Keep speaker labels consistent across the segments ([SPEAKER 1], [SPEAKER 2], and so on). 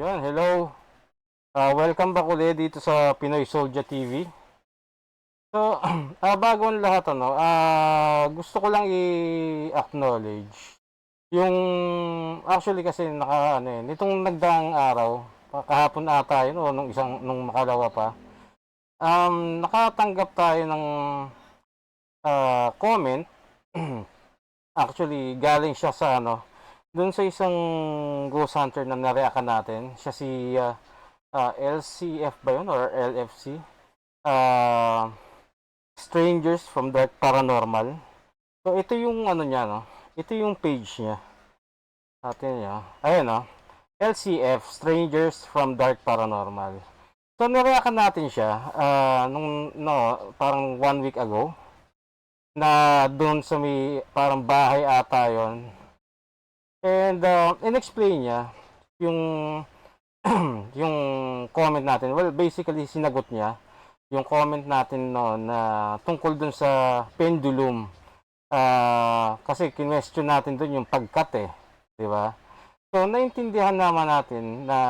[SPEAKER 1] Yan, hello. Welcome back ulit dito sa Pinoy Soldier TV. So, bago ang lahat, gusto ko lang i-acknowledge yung actually kasi nitong nagdaang araw, kahapon ata yun o nung makalawa pa, nakatanggap tayo ng comment. Actually, galing siya sa dun sa isang ghost hunter na nareakan natin. Siya si LCF ba yun or LFC? Uh, Strangers from Dark Paranormal. So ito yung niya, no? Ito yung page niya. Atin niya. Ayun, no? LCF Strangers from Dark Paranormal. So nireakan natin siya parang 1 week ago na doon sa may parang bahay ata yon. And in-explain niya yung yung comment natin. Well, basically sinagot niya yung comment natin noon na tungkol dun sa pendulum. Kasi kinwestiyon natin dun yung pagkat, di ba? So naintindihan naman natin na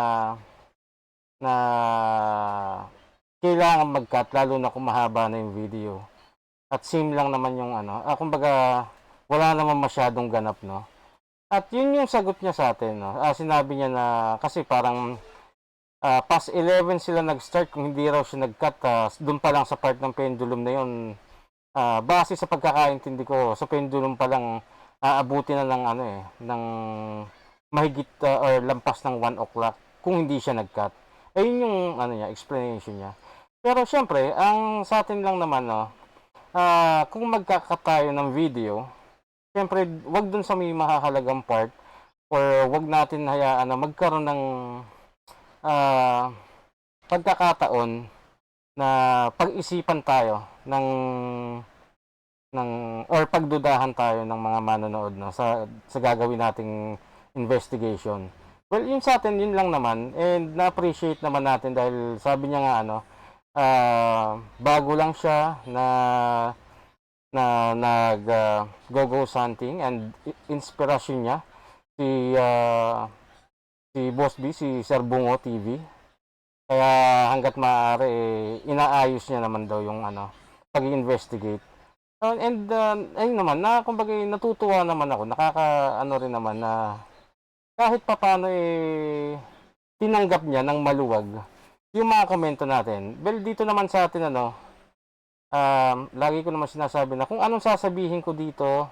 [SPEAKER 1] kailangan mag-cut lalo na kung mahaba na yung video. At same lang naman yung kumbaga wala naman masyadong ganap, no? At yun yung sagot niya sa atin, no? Sinabi niya na kasi parang past 11 sila nag-start kung hindi raw siya nag-cut. Doon pa lang sa part ng pendulum na yun, base sa pagkakaintindi ko, sa pendulum pa lang aabuti na ng ng mahigit or lampas ng 1 o'clock kung hindi siya nag-cut. Ayun yung explanation niya. Pero syempre, ang sa atin lang naman, no, kung magka-cut tayo ng video, syempre, wag dun sa may mahahalagang part or wag natin hayaan na magkaroon ng pagkakataon na pag-isipan tayo ng or pagdudahan tayo ng mga manonood, no, sa gagawin nating investigation. Well, yun sa atin, yun lang naman, and na-appreciate naman natin dahil sabi niya nga bago lang siya na nag go hunting, and inspirasyon niya si Boss B, si Sir Bungo TV. Kaya hangga't maaari inaayos niya naman daw yung pag-investigate. And ayun naman, kumbaga natutuwa naman ako, rin naman na kahit papaano tinanggap niya ng maluwag yung mga komento natin. Well, dito naman sa atin lagi ko naman sinasabi na kung anong sasabihin ko dito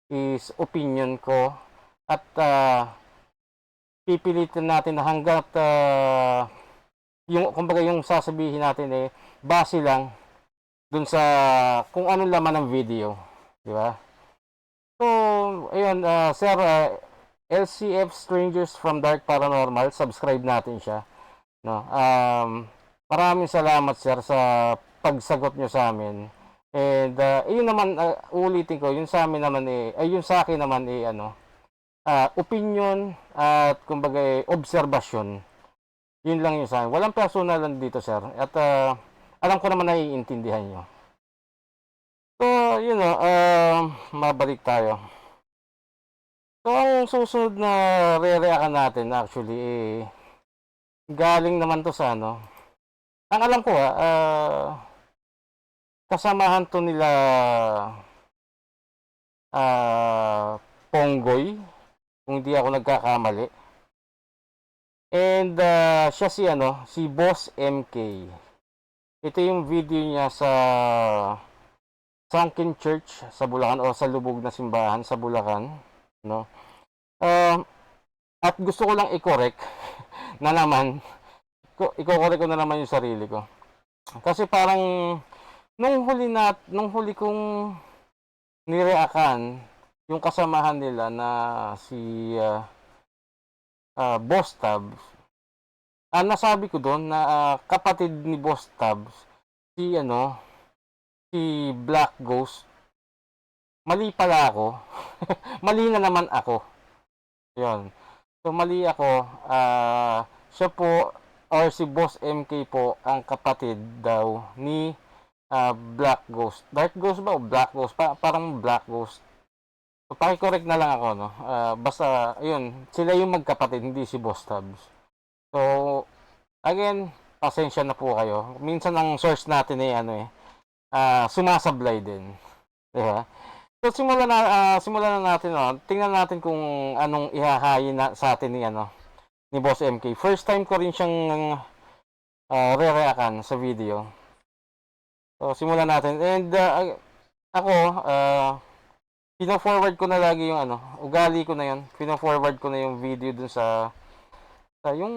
[SPEAKER 1] is opinion ko, at pipilitin natin na hanggat kumbaga yung sasabihin natin base lang dun sa kung anong laman ng video, di ba? So, ayun, Sir LCF Strangers from Dark Paranormal, subscribe natin siya, no? Maraming salamat, sir, sa pagsagot nyo sa amin. And yun naman, ulitin ko, yun sa amin naman yun sa akin naman opinion at kumbaga obserbasyon. Yun lang yun sa akin. Walang personal lang dito, sir. At alam ko naman naiintindihan nyo. So, yun mabalik tayo. So, ang susunod na re-react natin actually galing naman to sa ang alam ko kasamahan to nila Ponggoy, kung hindi ako nagkakamali. And siya si Boss MK. Ito yung video niya sa Sunken Church sa Bulacan, o sa lubog na simbahan sa Bulacan, no? At gusto ko lang i-correct na naman, i-correct ko na naman yung sarili ko. Kasi parang nung huli kong nireakan yung kasamahan nila na si Boss Tabs, nasabi ko doon na kapatid ni Boss Tabs si Black Ghost. Mali pala ako. Mali na naman ako. Yun. So mali ako. Siya po, or si Boss MK po, ang kapatid daw ni Black Ghost. Dark Ghost ba o Black Ghost? Parang Black Ghost. So, paki-correct na lang ako, no? Basta, ayun, sila yung magkapatid, hindi si Boss Tabs. So, again, pasensya na po kayo. Minsan ang source natin ay sumasablay din. Di ba? So, simulan na natin, tingnan natin kung anong ihahayin na sa atin ni Boss MK. First time ko rin siyang re-reactan sa video. So, simulan natin. And ako, pino-forward ko na lagi yung ugali ko na yun. Pino-forward ko na yung video dun sa yung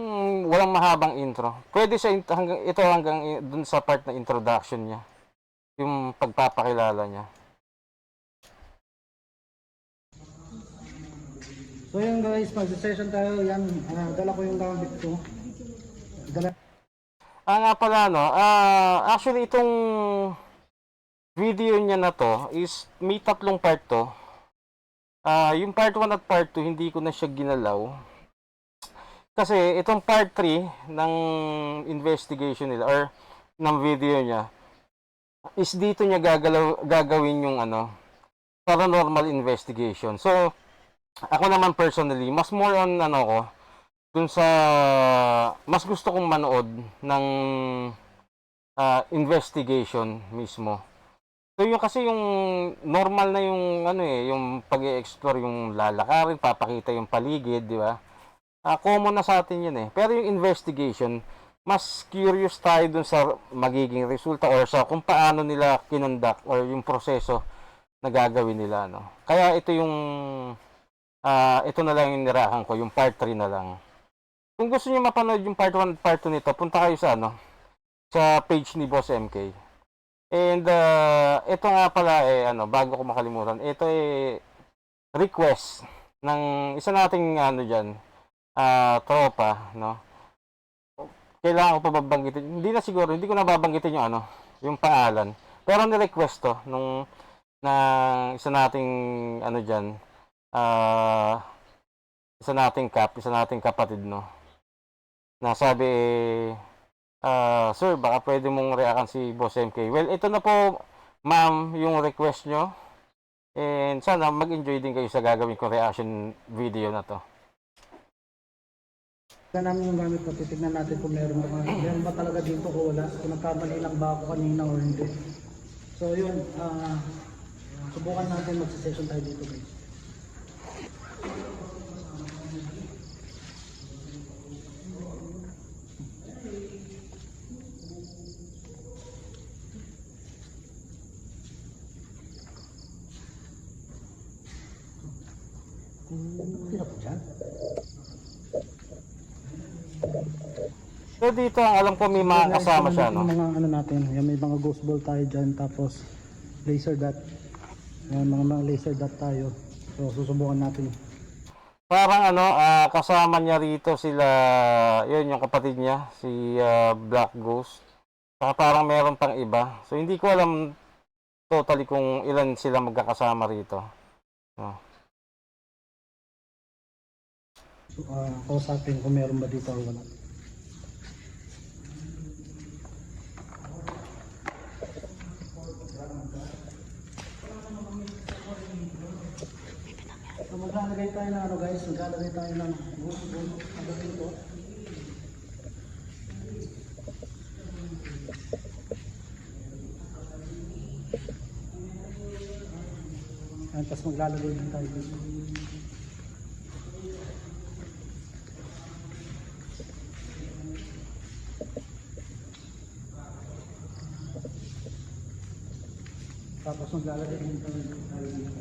[SPEAKER 1] walang mahabang intro. Pwede siya hanggang dun sa part na introduction niya. Yung pagpapakilala niya.
[SPEAKER 2] So yun guys, mag-session tayo. Yan, dala ko yung gamit ko.
[SPEAKER 1] Nga pala, actually itong video niya na to is may tatlong part to. Yung part 1 at part 2 hindi ko na siya ginalaw. Kasi itong part 3 ng investigation nila or ng video niya is dito niya gagawin yung paranormal investigation. So ako naman personally, mas more on dun sa mas gusto kong manood ng investigation mismo. So yung kasi yung normal na yung yung pag-e-explore, yung lalakarin, papakita yung paligid, di ba? Common na sa atin yun Pero yung investigation, mas curious tayo dun sa magiging resulta or sa kung paano nila kinonduct or yung proseso na gagawin nila, Kaya ito yung ito na lang yung nirahan ko, yung part 3 na lang. Kung gusto niyo mapanood yung part 1 at part 2 nito, punta kayo sa sa page ni Boss MK. And ito nga pala bago ko makalimutan, ito request ng isa nating diyan, tropa, Kailangan ko pa babanggitin. Hindi ko na babanggitin yung pangalan. Pero ni-request to nung isa nating diyan, isa nating kapatid, na sabi, sir, baka pwede mong reaction si Boss MK. Well, ito na po, ma'am, yung request nyo. And sana mag-enjoy din kayo sa gagawin kong reaction video na to.
[SPEAKER 2] Tignan namin yung gamit ko, titignan natin kung meron ba talaga dito o wala. Kung nagkamali lang ba ako kanina o hindi. So yun, subukan natin mag-session tayo dito guys. Hirap dyan.
[SPEAKER 1] So dito, ang alam ko may mga kasama siya,
[SPEAKER 2] Mga natin, yan, may mga ghost ball tayo dyan, tapos laser dot. Yan, mga laser dot tayo. So susubukan natin.
[SPEAKER 1] Parang kasama niya rito sila, yun yung kapatid niya, si Black Ghost. Saka parang meron pang iba. So hindi ko alam totally kung ilan sila magkakasama rito.
[SPEAKER 2] So, kausapin kung meron ba dito o wala. So maglalagay tayo ng guys, maglalagay tayo ng agapin ko. Ayan, tapos maglalagay din tayo dito. Tapos maglalagay din tayo dito.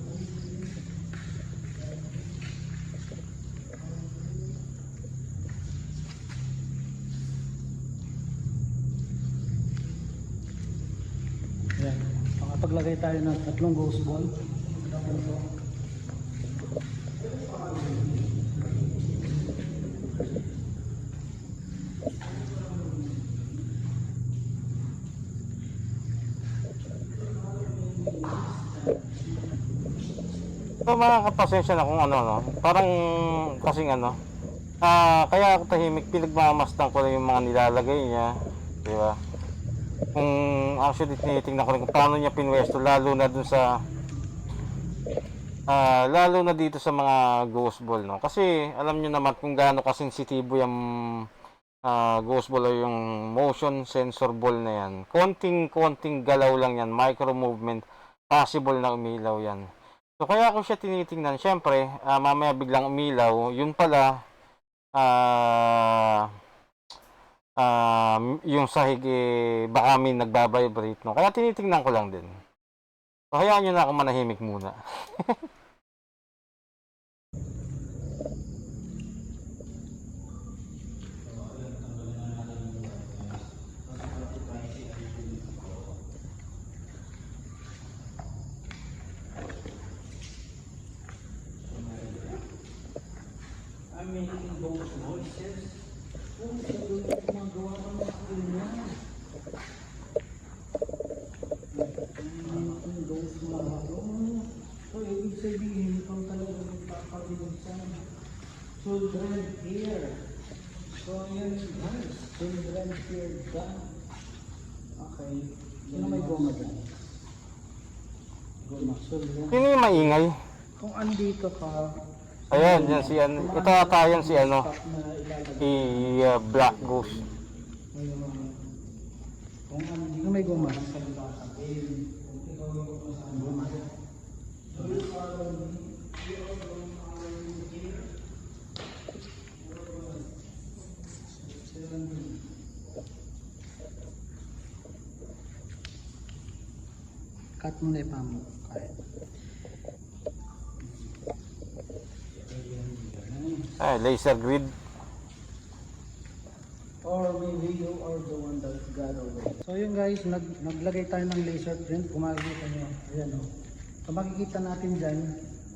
[SPEAKER 2] Ayan, makapaglagay tayo ng 3 ghost ball.
[SPEAKER 1] So makakapasensya na kung parang kasing kaya ako tahimik, pinagmamasdan ko na yung mga nilalagay niya, di ba? Kung actually tinitingnan ko rin kung paano niya pinwesto, lalo na dun sa lalo na dito sa mga ghost ball, Kasi alam niyo naman kung gaano kasensitibo yung ghost ball o yung motion sensor ball na yan. Konting galaw lang yan, micro movement, possible na umilaw yan. So kaya ko siya tinitingnan, syempre, mamaya biglang umilaw, yun pala, yung sahig baka may nagbabibrate, no? Kaya tinitingnan ko lang din. So hayaan nyo na ako manahimik muna.
[SPEAKER 2] I'm making those noises. Kung sabi ko magawa ng mga ganyan. I'm making those mga so, ibig sabihin, ikaw talaga magpapabilisan. Children here. So, yan guys. Children here done. Okay. Sino may goma dyan? Goma. Children.
[SPEAKER 1] Sino yung maingay?
[SPEAKER 2] Kung andito ka,
[SPEAKER 1] Ayan, yan si ano. Ito ata yan si ano. Black Ghost.
[SPEAKER 2] kung andito may goma, sa liba sabihin, kung ikaw yung goma. Cut mo na yung pamo. Kahit.
[SPEAKER 1] Laser grid.
[SPEAKER 2] Or maybe you are the one that got away. So yun guys, naglagay tayo ng laser print. Kung makikita nyo, ayan o. So makikita natin dyan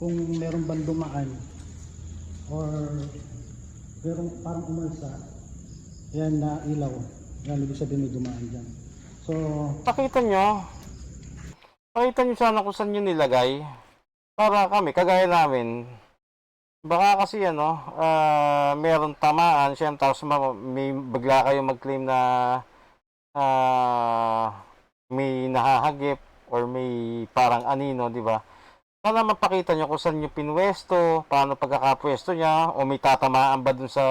[SPEAKER 2] kung meron bang dumaan or meron parang umalsa. Yan na ilaw. Yan, ibig sabihin may dumaan dyan. So,
[SPEAKER 1] Pakita nyo sana kung saan nyo nilagay. Para kami, kagaya namin, baka kasi ano, meron tamaan, siyempre, tapos may bigla kayo mag-claim na may nahahagip or may parang anino, di ba? Sana mapakita nyo kung saan nyo pinwesto, paano pagkakapwesto niya, o may tatamaan ba dun sa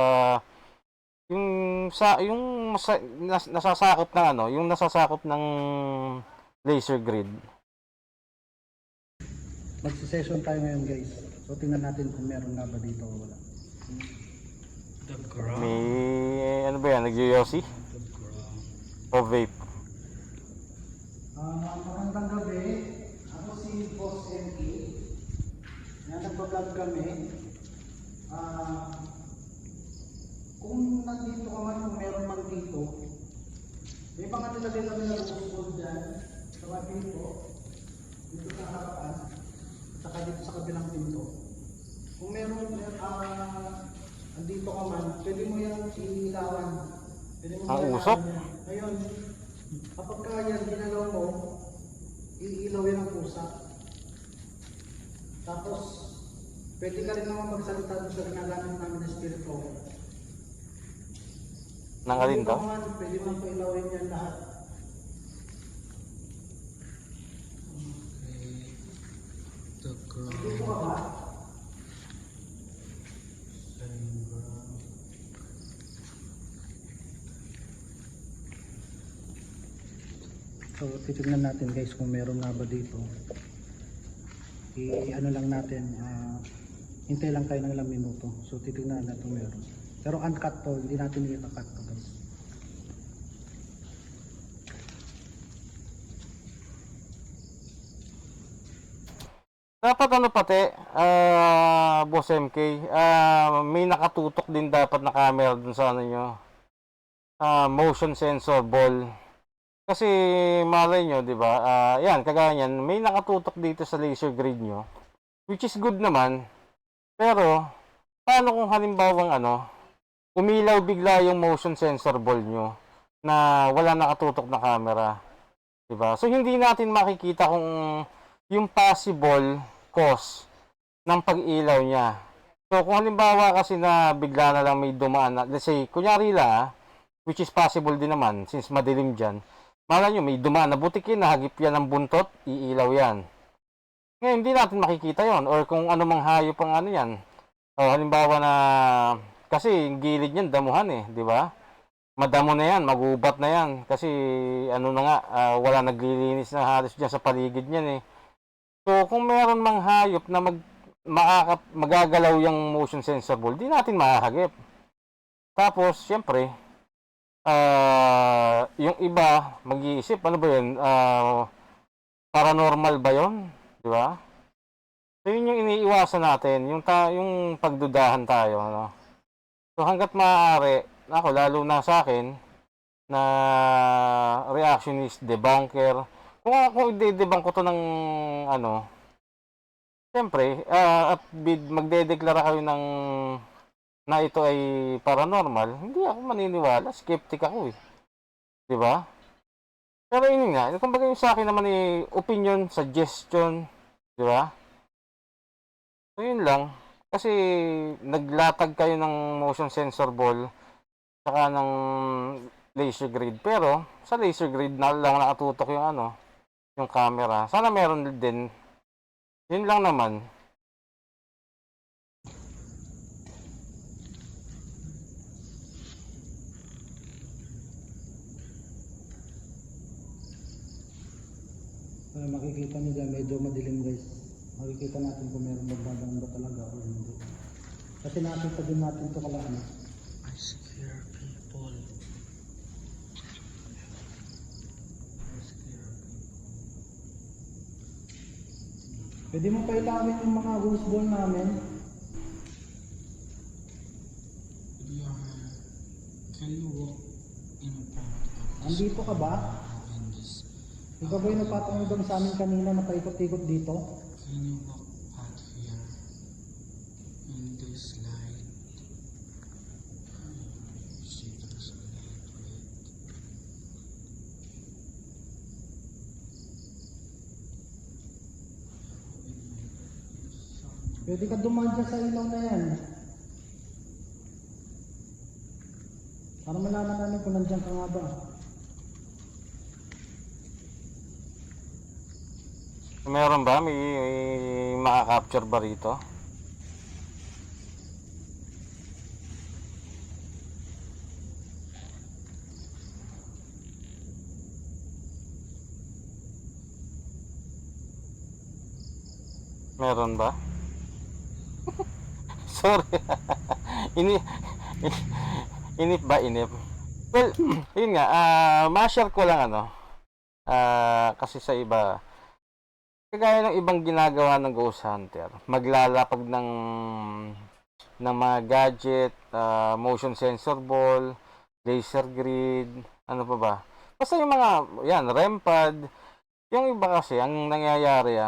[SPEAKER 1] nasasakop ng ano, yung nasasakop ng laser grid.
[SPEAKER 2] magsi-session tayo ngayon guys. So tingnan natin kung meron nga ba dito o wala.
[SPEAKER 1] May ano ba yan, nag-yoyosi? O vape?
[SPEAKER 2] Magandang gabi. Ako si Boss MK. Yan, nagpa-vlog kami. Kung nandito ka man, kung meron man dito, may mga nilagay kami na bukod dyan sa mga pinto, dito sa harapan, saka dito sa kabilang pinto. Kung meron, andito ka man, pwede mo yung ilawan. Pwede mo
[SPEAKER 1] Ang
[SPEAKER 2] ilawan
[SPEAKER 1] usok?
[SPEAKER 2] yan. Ngayon, kapag kaya ginagawa mo, iilaw yan ang pusa. Tapos, pwede ka rin naman magsalita doon sa ginagamit namin na spirit over.
[SPEAKER 1] Nang alin daw?
[SPEAKER 2] Pwede mo pa ilawin yan lahat. Dito ka ba? So, titignan natin guys kung meron nga ba dito. I-ano lang natin, hintay lang tayo ng ilang minuto. So, titignan natin kung meron. Pero uncut to, hindi natin i-cut to guys.
[SPEAKER 1] Dapat ano pati, Boss MK, may nakatutok din dapat na camera dun sa ano nyo. Motion sensor ball. Kasi malay nyo, di ba? Yan, kagaya yan, may nakatutok dito sa laser grid nyo. Which is good naman. Pero, paano kung halimbawang ano, umilaw bigla yung motion sensor ball nyo na wala nakatutok na camera. Di ba? So, hindi natin makikita kung yung possible cause ng pag-ilaw niya. So, kung halimbawa kasi na bigla na lang may dumaan na, let's say, kunyari lang, which is possible din naman, since madilim dyan, malay nyo, may dumaan na butikin, nahagip yan ng buntot, iilaw yan. Ngayon, hindi natin makikita yon or kung ano mang hayop ang ano yan. O, halimbawa na, kasi yung gilid niyan, damuhan di ba? madamo na yan, magubat na yan. Kasi ano na nga, wala naglilinis na halos dyan sa paligid niyan eh. So kung meron mang hayop na magagalaw yung motion sensor ball, di natin mahahagip. Tapos, syempre, yung iba, mag-iisip, ano ba yun? Paranormal ba yun? Di ba? So, yun yung iniiwasan natin, yung pagdudahan tayo, ano? So, hanggat maaari, ako, lalo na sa akin, na reactionist, debunker, kung ako i-debunk ko to ng, ano, syempre, at magdedeklara kayo ng na ito ay paranormal, hindi ako maniniwala, skeptic ako eh. 'Di ba? Pero yun nga, kumbaga yung sa akin naman ay opinion, suggestion, 'di ba? So yun lang. Kasi naglatag kayo ng motion sensor ball saka ng laser grid. Pero sa laser grid na lang nakatutok yung ano, yung camera. Sana meron din. Yun lang naman.
[SPEAKER 2] Makikita nyo dyan, medyo madilim guys. Makikita natin kung meron magdadaan ba talaga o hindi. Kasi nakita din natin ito kala ano.
[SPEAKER 3] I scare people.
[SPEAKER 2] Pwede mo pa ilawin yung mga hose ball namin.
[SPEAKER 3] Yeah. Can you walk in front of
[SPEAKER 2] Andito ka ba?
[SPEAKER 3] in this?
[SPEAKER 2] Ikaw ba yung nagpatunggang sa amin kanina na paikot-ikot dito?
[SPEAKER 3] Can you walk out here in this light? See, there's a light.
[SPEAKER 2] Pwede ka dumaan dyan sa ilaw na yan. Para malaman namin kung nandiyan ka nga ba.
[SPEAKER 1] Meron ba? May maka-capture ba rito? Meron ba? Sorry. Ini inip ba inip? Well, yun nga, ma-share ko lang ano. Kasi sa iba, kagaya ng ibang ginagawa ng Ghost Hunter, maglalapag ng mga gadget, motion sensor ball, laser grid, ano pa ba? Basta yung mga, yan, REM pad. Yung iba kasi, ang nangyayari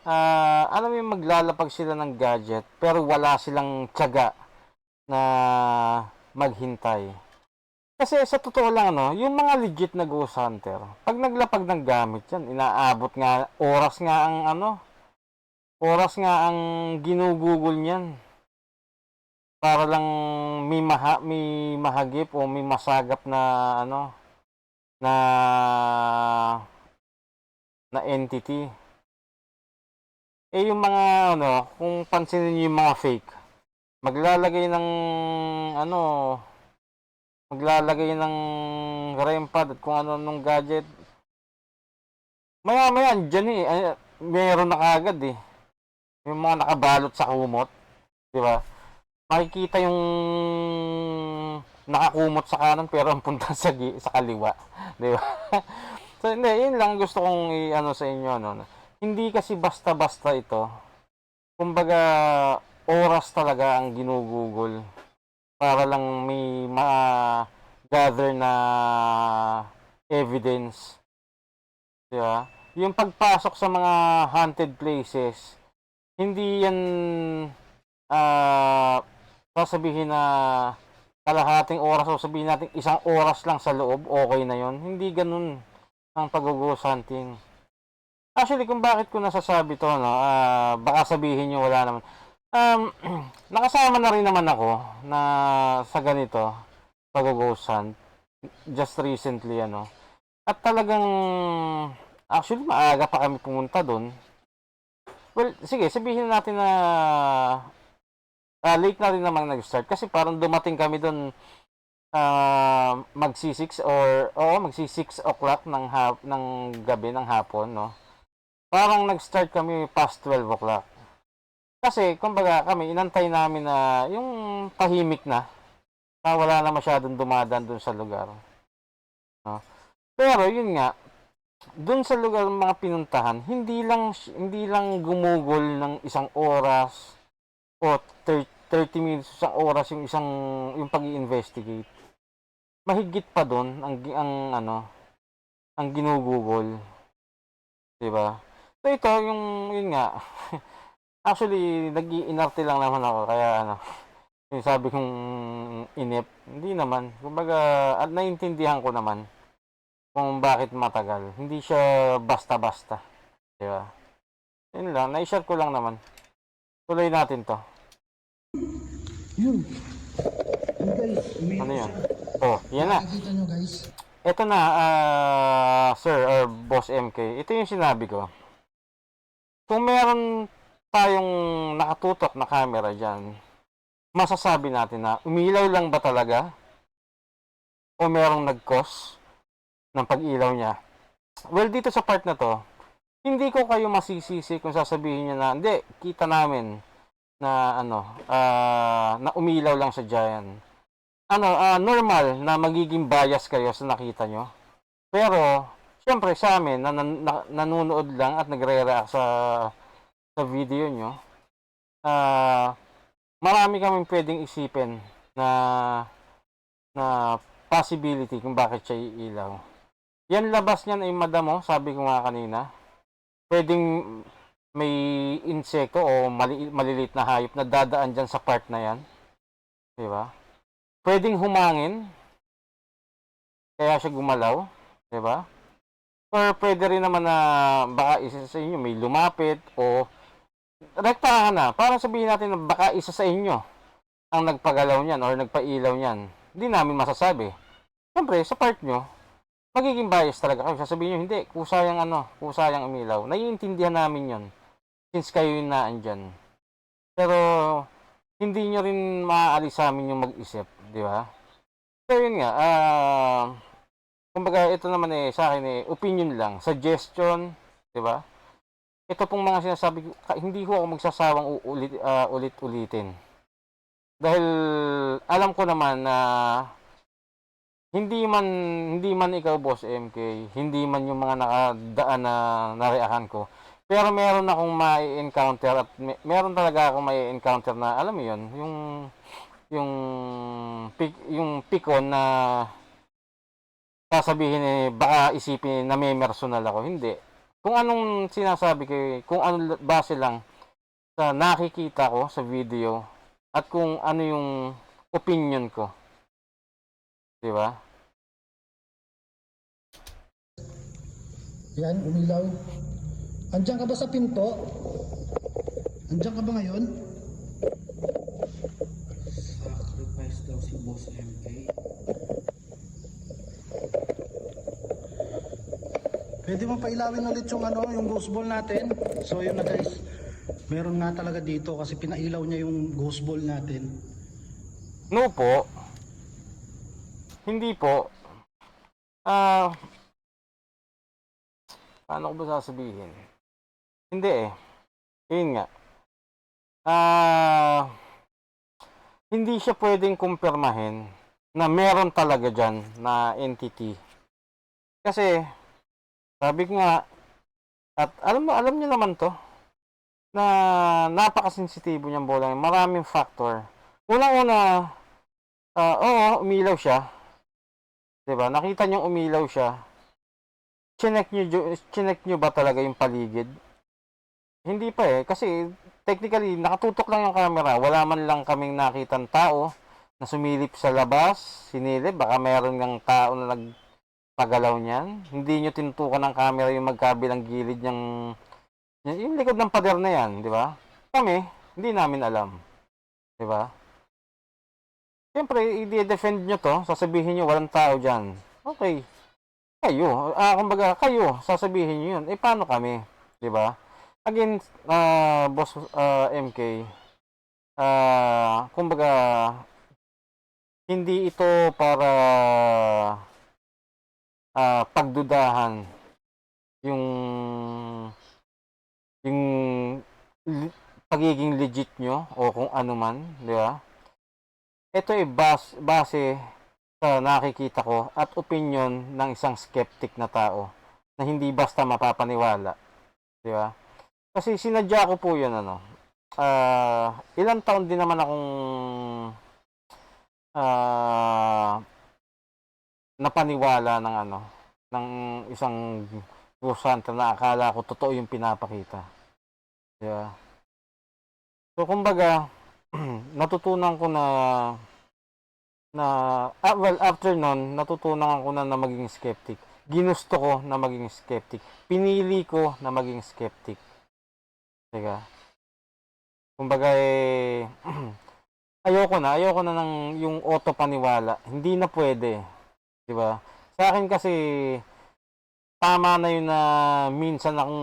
[SPEAKER 1] alam mo yung maglalapag sila ng gadget, pero wala silang tiyaga na maghintay. Kasi sa totoo lang, ano, yung mga legit na Ghost Hunter, pag naglapag ng gamit yan, inaabot nga, oras nga ang ginugugol niyan. Para lang may mahagip o may masagap na, ano, na entity. Eh, yung mga, ano, kung pansinin niyo yung mga fake, maglalagay ng, ano, REM pad at kung ano nung gadget. Maya-maya, andyan eh. Meron na kagad eh. Yung mga nakabalot sa kumot. Di ba? Makikita yung nakakumot sa kanan pero ang punta sa kaliwa. Di ba? So, hindi. Yun lang gusto kong i-ano sa inyo. No? Hindi kasi basta-basta ito. Kumbaga, oras talaga ang ginugugol para lang may ma-gather na evidence. Diba? Yung pagpasok sa mga haunted places, hindi yan sasabihin na kalahating oras o sabihin natin isang oras lang sa loob, okay na yon. Hindi ganun ang pag-ghost hunting. Actually, kung bakit ko nasasabi to, no, baka sabihin nyo wala naman. Nakasama na rin naman ako na sa ganito, pag-ghost hunt, just recently, ano. At talagang, actually, maaga pa kami pumunta doon. Well, sige, sabihin natin na late na rin naman nag-start kasi parang dumating kami doon magsi-6 or oo, magsi-6 o'clock ng gabi ng hapon, no? Parang nag-start kami past 12 o'clock. Kasi kumbaga kami inantay namin na yung tahimik na wala na masyadong dumadaan dun sa lugar, no? Pero yun nga, dun sa lugar ng mga pinuntahan, hindi lang gumugol ng isang oras o 30 minutes, isang oras yung pag-i-investigate. Mahigit pa dun ang ano, ang ginugugol, 'di ba? So ito yun nga. Actually, nag-iinarte lang naman ako kaya ano, yung sabi kong inip, hindi naman. Kumbaga, at naiintindihan ko naman kung bakit matagal. Hindi siya basta-basta, 'di ba? Yun lang, na-share ko lang naman. Tuloy natin 'to.
[SPEAKER 2] Yun. Yun guys,
[SPEAKER 1] Ano
[SPEAKER 2] umiyak
[SPEAKER 1] 'yun?
[SPEAKER 2] siya.
[SPEAKER 1] Oh, yan na.
[SPEAKER 2] Nakikita nyo guys.
[SPEAKER 1] Ito na, sir or boss MK. Ito yung sinabi ko. Kung meron tayong nakatutok na camera dyan, masasabi natin na umilaw lang ba talaga o merong nag-cause ng pag-ilaw niya. Well, dito sa part na to, hindi ko kayo masisisi kung sasabihin niyo na hindi, kita namin na na umilaw lang sa dyan. Normal na magiging bias kayo sa nakita nyo. Pero syempre sa amin na, nanonood lang at nagre-react sa video nyo, marami kaming pwedeng isipin na possibility kung bakit siya iilaw. Yan labas niyan ay madamo, sabi ko nga kanina. Pwedeng may insekto o maliliit na hayop na dadaan dyan sa part na yan. Di ba? Pwedeng humangin, kaya siya gumalaw. Di ba? Or pwede rin naman na baka isa sa inyo may lumapit o rektahan na. Parang sabihin natin na baka isa sa inyo ang nagpagalaw niyan or nagpailaw niyan. Hindi namin masasabi. Siyempre, sa part nyo, magiging bias talaga kayo. Sasabihin nyo, hindi, kusayang umilaw. Naiintindihan namin yon since kayo yung naandyan. Pero, hindi nyo rin maaalis sa amin yung mag-isip, di ba? So, yun nga, kumbaga, ito naman sa akin opinion lang, suggestion, di ba? Ito pong mga sinasabi ko, hindi ko ako magsasawang ulit-ulitin. Dahil, alam ko naman na hindi man ikaw boss MK, hindi man yung mga nakadaan na nareakan ko. Pero meron akong mai-encounter at meron talaga akong mai-encounter na alam mo yun, yung pikon na sasabihin baka isipin na may personal ako, hindi. Kung anong sinasabi ko, kung ano base lang sa nakikita ko sa video at kung ano yung opinion ko. 'Di ba?
[SPEAKER 2] Yan, umilaw. Andiyan ka ba sa pinto? Andiyan ka ba ngayon?
[SPEAKER 3] Sacrifice daw si Boss MK.
[SPEAKER 2] Pwede mo pailawin ulit yung ghost ball natin. So yun na guys. Meron nga talaga dito kasi pinailaw niya yung ghost ball natin.
[SPEAKER 1] No po. Hindi po. Paano ko ba sasabihin? Hindi Yun nga. Hindi siya pwedeng kumpirmahin na meron talaga dyan na entity. Kasi, sabi ko nga, at alam niyo naman to, na napakasensitibo niyang bola. Maraming factor. Unang-una, oo, umilaw siya. 'Di ba? Nakita niyo umilaw siya. Chinek niyo ba talaga yung paligid? Hindi pa kasi technically nakatutok lang yung camera. Wala man lang kaming nakitang tao na sumilip sa labas, sinilip, baka meron ng tao na nagpagalaw niyan. Hindi niyo tinutukan ng camera yung magkabilang gilid yung likod ng pader na yan, di ba? Kami, hindi namin alam. Di ba? Siyempre, i-defend nyo to, sasabihin nyo walang tao dyan. Okay. Kayo, kumbaga kayo, sasabihin nyo yun. Paano kami? Di ba? Again, boss MK, kumbaga, hindi ito para pagdudahan yung yung pagiging legit nyo o kung ano man, di ba? Ito ay base sa nakikita ko at opinion ng isang skeptic na tao na hindi basta mapapaniwala, di ba? Kasi sinadya ko po 'yun ano. Ilang taon din naman akong ah, napaniwala ng ano, ng isang ghost hunter na akala ko totoo yung pinapakita. Di ba? So kumbaga, natutunan ko well, after nun, natutunan ko na maging skeptic. Ginusto ko na maging skeptic. Pinili ko na maging skeptic. Diba? Kumbaga ayoko na ng yung auto paniwala. Hindi na pwede. 'Di ba? Sa akin kasi tama na yun na minsan akong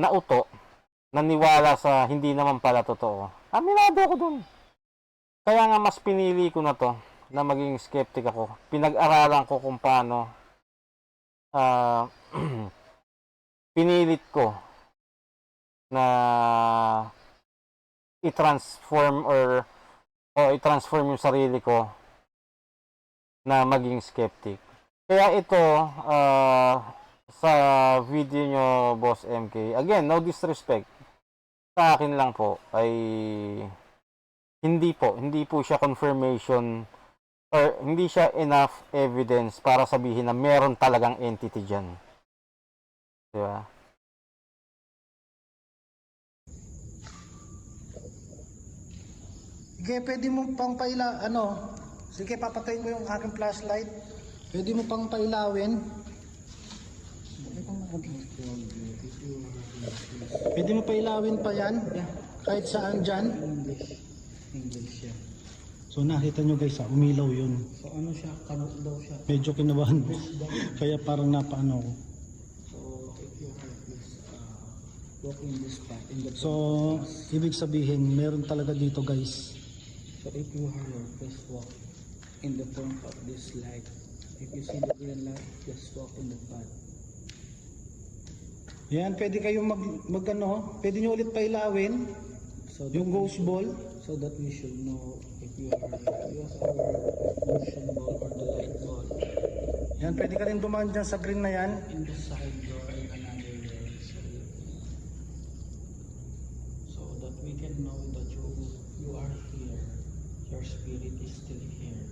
[SPEAKER 1] nauto, naniwala sa hindi naman pala totoo. Aminado ako dun. Kaya nga mas pinili ko na to na maging skeptic ako. Pinag-aralan ko kung paano pinilit ko na i-transform i-transform yung sarili ko na maging skeptic. Kaya ito sa video nyo, Boss MK, again, no disrespect, sa akin lang po ay hindi po siya confirmation or hindi siya enough evidence para sabihin na meron talagang entity dyan. Diba?
[SPEAKER 2] Sige, pwede mo pang sige, papatayin ko yung aking flashlight. Pwede mo pang pailawin. Pwede mo pailawin pa yan, kahit saan dyan.
[SPEAKER 3] English siya.
[SPEAKER 2] So nakita nyo guys, umilaw yun.
[SPEAKER 3] So ano siya? Kanot daw siya.
[SPEAKER 2] Medyo kinabahan ko. Kaya parang napaano ko.
[SPEAKER 3] So if you have this walk in this path in the
[SPEAKER 2] So, ibig sabihin, meron talaga dito guys.
[SPEAKER 3] so if you have your first walk in the front of this light, if you see the green light, just walk in the path.
[SPEAKER 2] Yan, pwede kayong pwede nyo ulit pailawin
[SPEAKER 3] So
[SPEAKER 2] yung ghost ball.
[SPEAKER 3] so that we should know if you are use our motion ball or the light ball
[SPEAKER 2] Yan, pwede ka rin dumaan dyan sa green na yan.
[SPEAKER 3] in the side door and another way, so that we can know that you are here, your spirit is still here.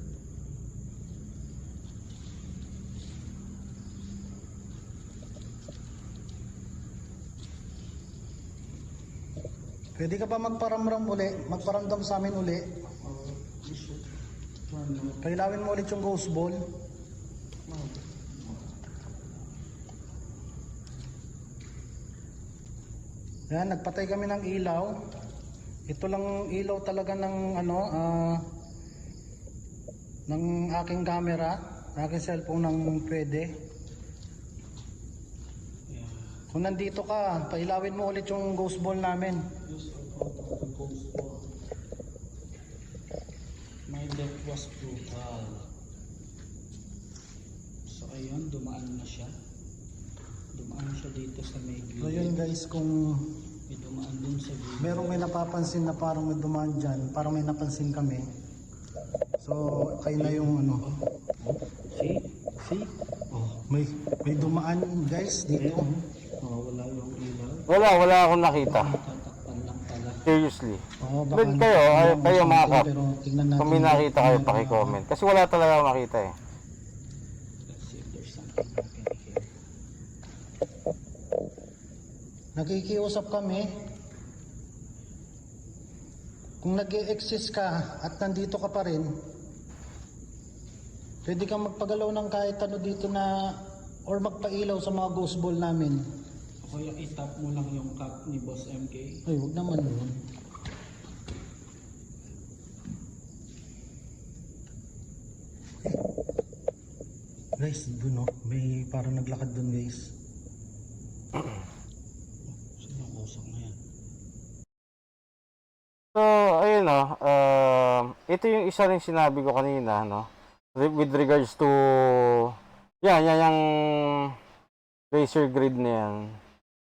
[SPEAKER 2] Pwede ka ba magparamdam sa amin uli?
[SPEAKER 3] Or we should turn out.
[SPEAKER 2] Pailawin mo ulit yung ghost ball. Yan, nagpatay kami ng ilaw. Ito lang ilaw talaga ng ng aking camera, aking cellphone nang pwede.
[SPEAKER 3] Yeah.
[SPEAKER 2] Kung nandito ka, pailawin mo ulit yung ghost ball namin.
[SPEAKER 3] Use our photo of the ghost ball. My death was brutal. So ayun, dumaan na siya. Dumaan siya dito sa may gilid.
[SPEAKER 2] So yun guys, kung
[SPEAKER 3] May dumaan dun sa gilid.
[SPEAKER 2] merong may napapansin na parang may dumaan dyan, parang may napansin kami. So, kayo na yung
[SPEAKER 3] See?
[SPEAKER 2] may dumaan guys dito.
[SPEAKER 3] Oh, wala yung ilaw.
[SPEAKER 1] Wala akong nakita.
[SPEAKER 3] Tatakpan lang pala.
[SPEAKER 1] Seriously.
[SPEAKER 2] Oo,
[SPEAKER 1] But kayo mga kap,
[SPEAKER 2] pero tingnan natin.
[SPEAKER 1] kung may nakita kayo, paki-comment. Kasi wala talaga akong nakita eh.
[SPEAKER 3] Let's see if there's something we can hear.
[SPEAKER 2] Nakikiusap kami. Kung nag-e-exist ka at nandito ka pa rin, pwede kang magpagalaw ng kahit ano dito na or magpailaw sa mga ghost ball namin.
[SPEAKER 3] O kaya itap mo lang yung cup ni Boss MK.
[SPEAKER 2] Ay, huwag naman yun. Guys, dun may parang naglakad dun guys.
[SPEAKER 3] Sino ang usok na yan?
[SPEAKER 1] So, ayun ito yung isa rin sinabi ko kanina, no? With regards to, yan, yung laser grid na yan.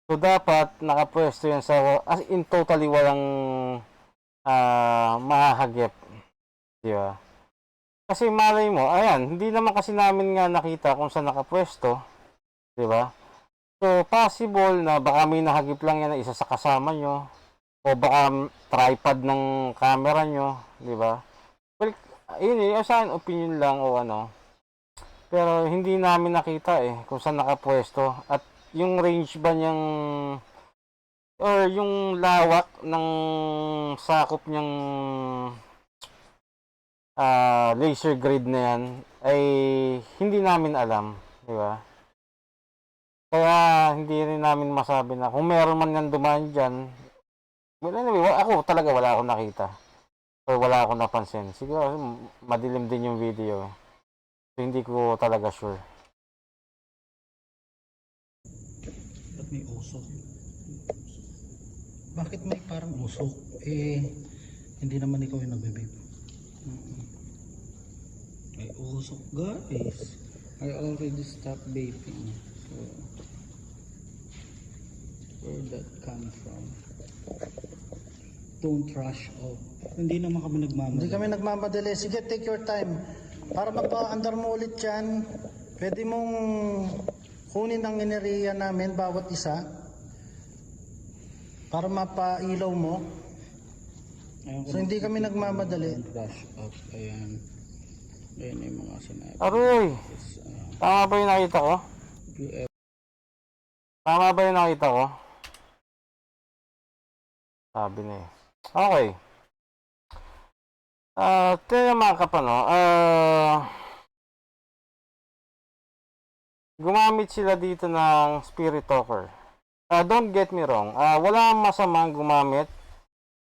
[SPEAKER 1] So, dapat nakapwesto yan sa, as in totally walang mahahagip. Di ba? Kasi malay mo, ayan, hindi naman kasi namin nga nakita kung saan nakapwesto. Di ba? So, possible na baka may nahagip lang yan na isa sa kasama nyo. O baka tripod ng camera nyo. Di ba? Well, yun yung sa akin, opinion lang o ano. Pero hindi namin nakita kung saan nakapwesto. At yung range ba niyang or yung lawak ng sakop niyang laser grid na yan ay hindi namin alam, di ba? Kaya hindi rin namin masabi na kung meron man yan dumaan dyan. Well, anyway, ako talaga wala akong nakita or wala akong napansin. Siguro madilim din yung video. So, hindi ko talaga sure.
[SPEAKER 3] Ba't may usok? Bakit may parang usok? Hindi naman ikaw yung nagbe-vape. May usok guys. I already stopped vaping. So, where that come from? Don't rush off. Hindi naman kami nagmamadali.
[SPEAKER 2] Hindi kami nagmamadali. Sige, take your time. Para magpa-andar mo ulit yan, pwede mong kunin ang enerhiya namin bawat isa para mapailaw mo.
[SPEAKER 3] Ayun,
[SPEAKER 2] So, hindi kami nagmamadali.
[SPEAKER 3] Don't rush off. Ayan. Ayan yung mga sinabi.
[SPEAKER 1] Aroy!
[SPEAKER 3] Is,
[SPEAKER 1] Tama ba yung nakita ko?
[SPEAKER 3] if you ever
[SPEAKER 1] Tama ba yung nakita ko? Sabi na eh. Okay. Tingnan mga kapano. Gumamit sila dito ng Spirit Talker. Don't get me wrong. Wala masamang gumamit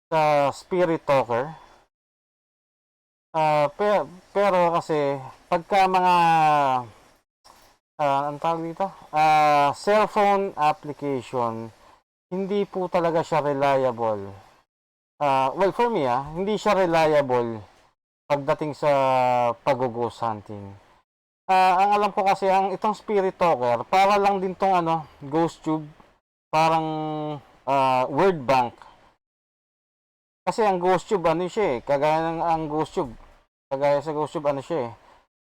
[SPEAKER 1] sa Spirit Talker. Pero kasi pagka mga ang tawag dito? Cellphone application, hindi po talaga siya reliable. Well, for me, hindi siya reliable pagdating sa pag-ghost hunting. Ang alam ko kasi, itong Spirit Talker, para lang din tong Ghost Tube, parang word bank. Kasi ang Ghost Tube, siya kagaya ng ang Ghost Tube, kagaya sa Ghost Tube, siya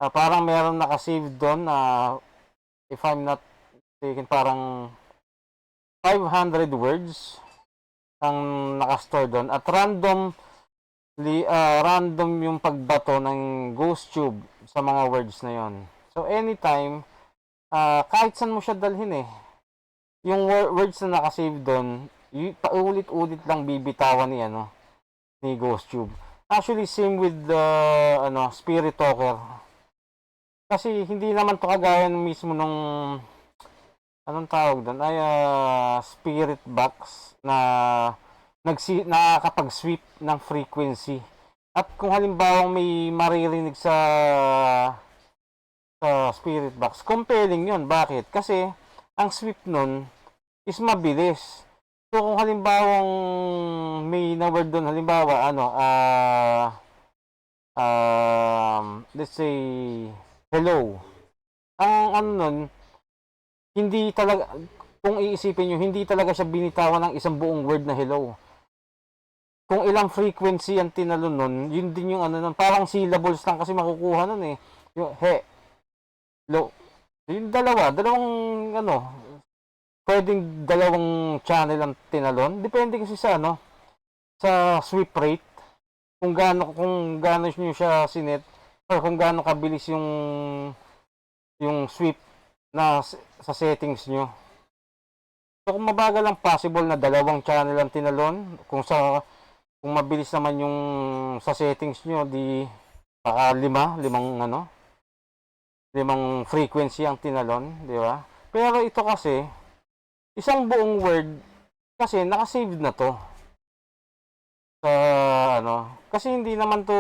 [SPEAKER 1] parang meron nakasave doon if I'm not mistaken, parang 500 words ang nakastore doon at random yung pagbato ng Ghost Tube sa mga words na yon. So anytime kahit saan mo siya dalhin yung words na nakasave doon, paulit-ulit lang bibitawan ni Ghost Tube. Actually same with the Spirit Talker. Kasi hindi naman to kagaya mismo nung anong tawag doon ay spirit box na nakakapag-sweep ng frequency. At kung halimbawa may maririnig sa spirit box, compelling yun. Bakit? Kasi ang sweep nun is mabilis. So kung halimbawang may na-word doon, halimbawa let's say hello. Ang nun, hindi talaga, kung iisipin nyo, hindi talaga siya binitawan ng isang buong word na hello. Kung ilang frequency ang tinalon nun, yun din yung parang syllables lang kasi makukuha nun Yung he, lo, yung dalawang pwedeng dalawang channel ang tinalon. Depende kasi sa sa sweep rate. Kung gaano nyo siya sinet, or kung gaano kabilis yung sweep na sa settings nyo. So kung mabagal lang, possible na dalawang channel ang tinalon. Kung mabilis naman yung sa settings nyo, di baka limang frequency ang tinalon, di ba? Pero ito kasi isang buong word kasi nakasave na to sa kasi hindi naman to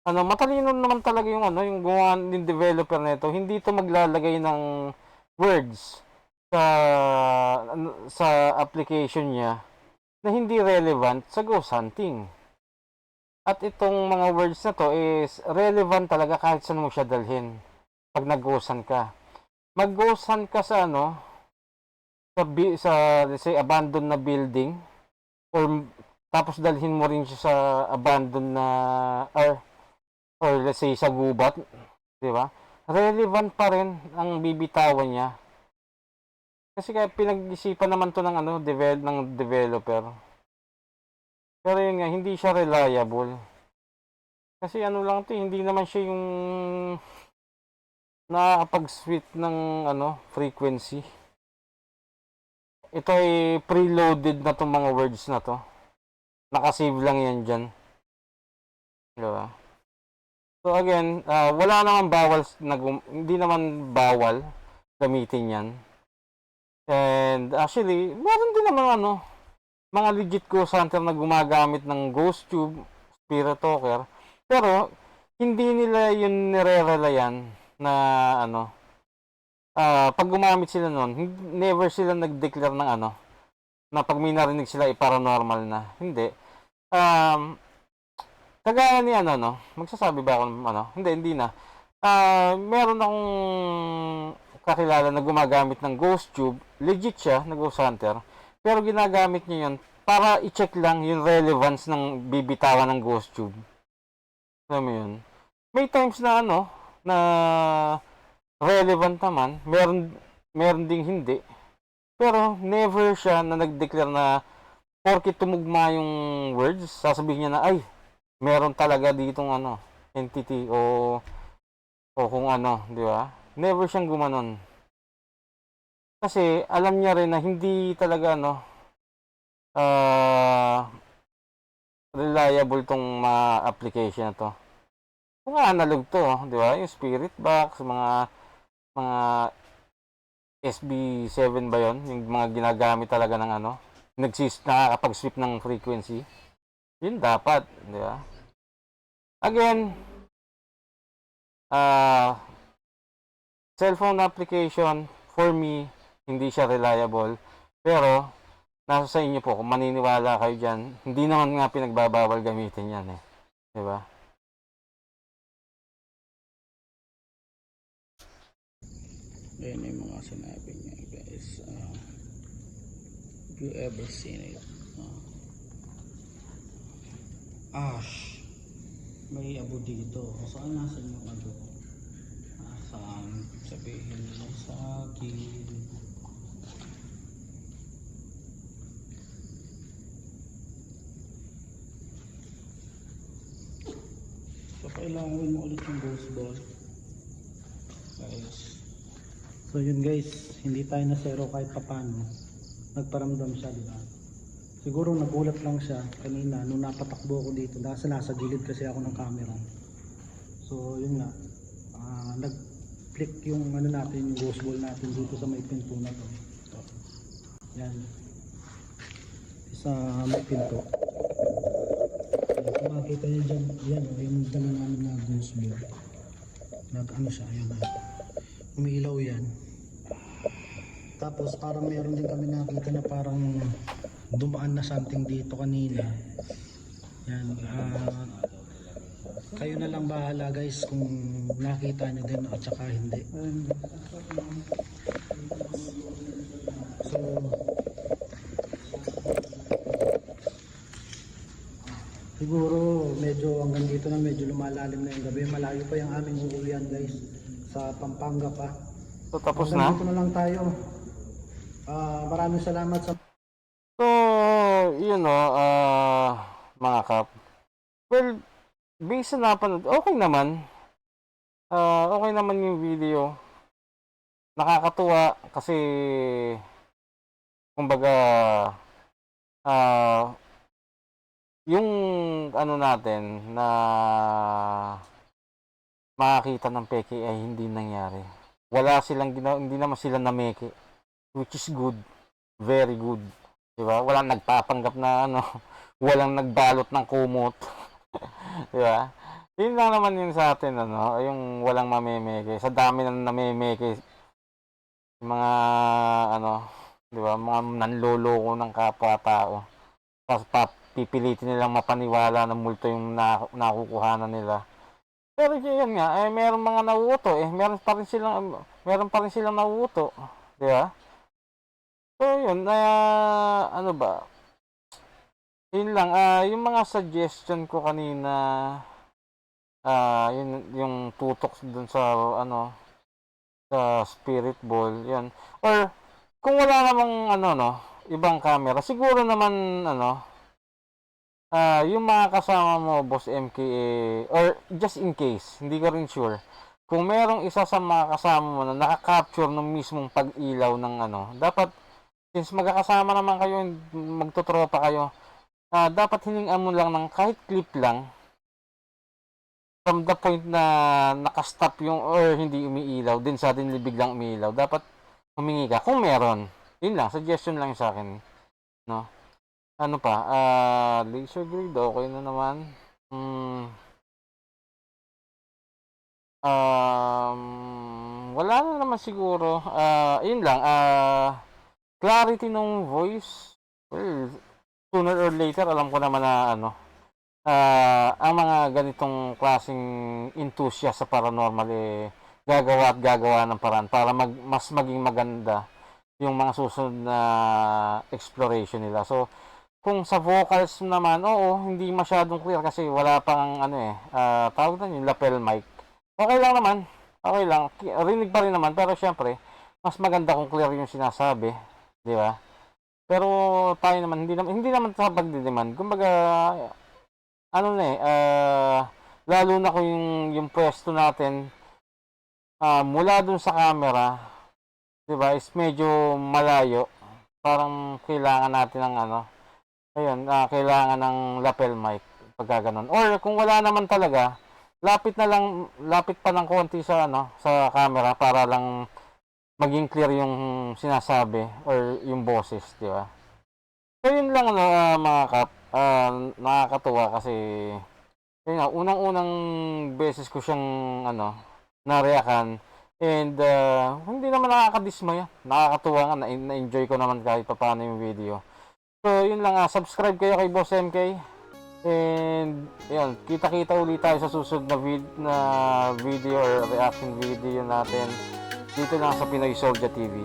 [SPEAKER 1] matalino naman talaga yung yung gumawa ng developer nito. Hindi to maglalagay ng words sa application niya na hindi relevant sa ghost hunting. At itong mga words na to is relevant talaga kahit saan mo siya dalhin pag nag-ghost hunt ka. Mag-ghost hunt ka sa ano, sa let's say abandoned na building, or tapos dalhin mo rin siya sa abandoned na or let's say sa gubat, di ba? Relevant pa rin ang bibitawan niya. Kasi kaya pinag-isipan naman to ng ng developer. Pero yun nga, hindi siya reliable. Kasi lang to, hindi naman siya yung nakakapag-switch ng frequency. Ito ay preloaded na tong mga words na to. Nakasave lang yan dyan. Diba? So again, wala naman bawal, hindi naman bawal gamitin yan. And actually, meron din naman mga legit ghost hunter na gumagamit ng ghost tube, spirit talker, pero hindi nila yun nire-relayan na pag gumamit sila nun, never sila nag-declare ng na pag may narinig sila paranormal na. Hindi. Kagaya ni magsasabi ba ako hindi na. Meron akong kakilala na gumagamit ng ghost tube, legit siya na ghost hunter, pero ginagamit niya yun para i-check lang yung relevance ng bibitawan ng ghost tube. Alam mo yun? May times na na relevant naman, meron ding hindi. Pero never siya na nag-declare na porke tumugma yung words, sasabihin niya na ay meron talaga ditong entity o kung di ba? Never siyang gumanon. Kasi alam niya rin na hindi talaga reliable tong mga application na to. Kung analog to, di ba? Yung spirit box, mga SB7 ba yon? Yung mga ginagamit talaga ng nakakapag-sweep ng frequency. Yun dapat, di ba? Again, cellphone application, for me, hindi siya reliable. Pero, nasa sa inyo po kung maniniwala kayo dyan. Hindi naman nga pinagbabawal gamitin yan di ba?
[SPEAKER 3] Ayan yung mga sinabi niya guys. Have you ever seen it? Ash. May abo dito. Saan nasan yung abo? Saan? Sabihin mo sa akin. So kailangan mo ulit yung ghost ball. Guys. So yun guys, hindi tayo na zero kahit papano. Nagparamdam siya, di ba? Siguro nagulat lang siya kanina nung napatakbo ako dito. Nasa gilid kasi ako ng camera. So yun nga, nag-click yung natin, yung ghost ball natin dito sa may pinto na to. So, yan. Sa may pinto. Kung makikita nyo dyan, yan yung dala namin na ghost ball. Siya, ayan na. Umiilaw yan. Tapos parang meron din kami nakita na parang dumaan na something dito kanina. Yan. Kayo na lang bahala guys kung nakita nyo din at saka hindi. So siguro medyo hanggang dito na, medyo lumalalim na yung gabi. Malayo pa yung aming uuwian guys, sa Pampanga pa.
[SPEAKER 1] So tapos
[SPEAKER 3] hanggang
[SPEAKER 1] na?
[SPEAKER 3] dito na lang tayo. Maraming salamat sa
[SPEAKER 1] So, mga kap. Well, based sa napanood, okay naman. Okay naman yung video. Nakakatuwa kasi kumbaga yung natin na makakita ng peke ay hindi nangyari. Wala silang hindi naman sila nameke, which is good. Very good. Diba? Walang nagpapanggap na walang nagbalot ng kumot. Diba? Yun lang naman yun sa atin, yung walang mamemeke. Sa dami na namemeke, yung mga, diba, mga nanloloko ng kapwa-tao. Tapos pipilitin nilang mapaniwala na multo yung nakukuhanan nila. Pero yun nga, meron mga nauuto meron pa rin silang nauuto, di ba? So yun, ano ba? Yun lang, yung mga suggestion ko kanina, yun yung tutok dun sa ano, sa spirit ball, yun. Or kung wala namang ano no, ibang camera, siguro naman ano, yung mga kasama mo, Boss MK, or just in case, hindi ko rin sure. Kung merong isa sa mga kasama mo na naka-capture ng mismong pag-ilaw ng ano, dapat, since magkakasama naman kayo, magtotropa kayo, dapat hiningan mo lang ng kahit clip lang, from the point na nakastop yung, or hindi umiilaw, din suddenly biglang umiilaw, dapat humingi ka, kung meron. Yun lang, suggestion lang sa akin, no? Ano pa? Laser grid, okay na naman. Wala na naman siguro. Yun lang. Clarity ng voice. Well, sooner or later, alam ko naman na ano. Ang mga ganitong klaseng enthusiast sa paranormal gagawa at gagawa ng paraan para mas maging maganda yung mga susunod na exploration nila. So, kung sa vocals naman, oo, hindi masyadong clear kasi wala pang tawag na yung lapel mic. Okay lang naman. Okay lang. Rinig pa rin naman pero syempre, mas maganda kung clear yung sinasabi, di ba? Pero tayo naman hindi naman sa pagdidemand. Kumbaga ano na lalo na kung yung pwesto natin mula dun sa camera, di ba, is medyo malayo. Parang kailangan natin ng ayun, kailangan ng lapel mic pagka ganun. Or kung wala naman talaga, lapit pa ng konti sa sa camera para lang maging clear yung sinasabi or yung boses, di ba? So yun lang mga kap, nakakatuwa kasi yun nga, unang-unang beses ko siyang nareakan and hindi naman nakakadismaya. Nakakatuwa nga, na-enjoy ko naman kahit paano yung video. So, yun lang. Subscribe kayo kay Boss MK. And, yan. Kita-kita ulit tayo sa susunod na video or reaction video natin dito lang sa Pinoy Soldier TV.